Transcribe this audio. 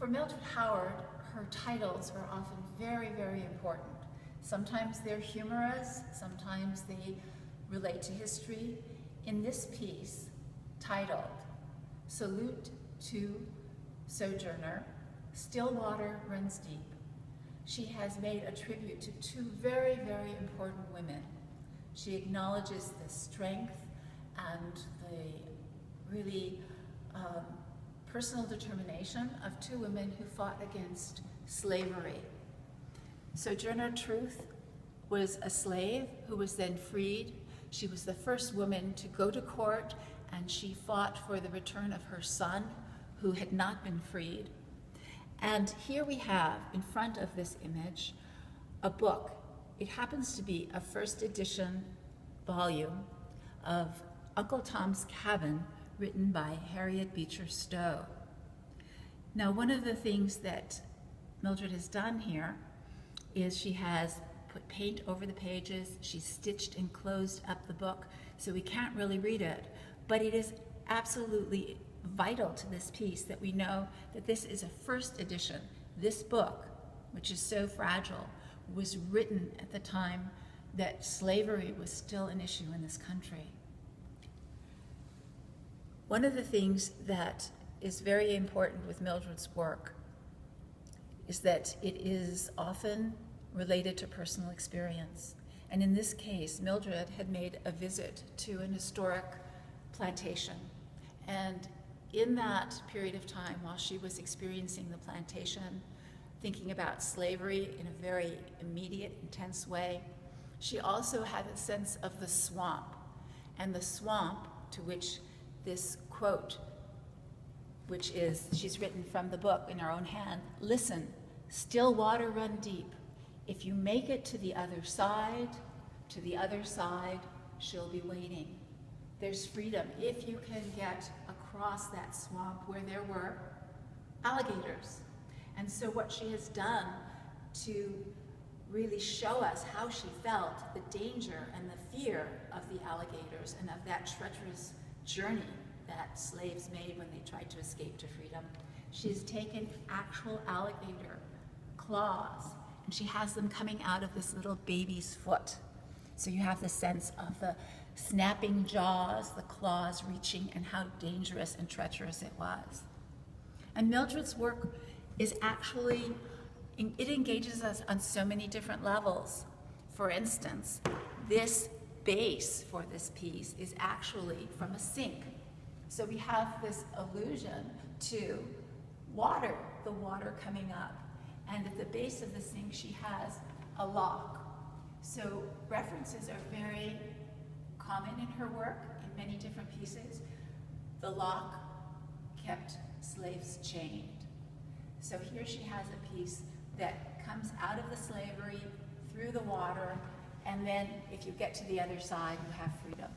For Mildred Howard, her titles are often very, very important. Sometimes they're humorous, sometimes they relate to history. In this piece, titled Salute to Sojourner, Still Water Runs Deep, she has made a tribute to two very, very important women. She acknowledges the strength and the really personal determination of two women who fought against slavery. Sojourner Truth was a slave who was then freed. She was the first woman to go to court, and she fought for the return of her son, who had not been freed. And here we have, in front of this image, a book. It happens to be a first edition volume of Uncle Tom's Cabin, written by Harriet Beecher Stowe. Now, one of the things that Mildred has done here is she has put paint over the pages, she's stitched and closed up the book, so we can't really read it, but it is absolutely vital to this piece that we know that this is a first edition. This book, which is so fragile, was written at the time that slavery was still an issue in this country. One of the things that is very important with Mildred's work is that it is often related to personal experience. And in this case, Mildred had made a visit to an historic plantation. And in that period of time, while she was experiencing the plantation, thinking about slavery in a very immediate, intense way, she also had a sense of the swamp. And the swamp, to which this quote, which is, she's written from the book in her own hand, "Listen, still water run deep. If you make it to the other side, she'll be waiting." There's freedom if you can get across that swamp where there were alligators. And so what she has done to really show us how she felt, the danger and the fear of the alligators and of that treacherous journey that slaves made when they tried to escape to freedom, she's taken actual alligator claws and she has them coming out of this little baby's foot. So you have the sense of the snapping jaws, the claws reaching, and how dangerous and treacherous it was. And Mildred's work is actually, it engages us on so many different levels. For instance, this base for this piece is actually from a sink. So we have this allusion to water, the water coming up. And at the base of the sink, she has a lock. So references are very common in her work in many different pieces. The lock kept slaves chained. So here she has a piece that comes out of the slavery, through the water, and then if you get to the other side, you have freedom.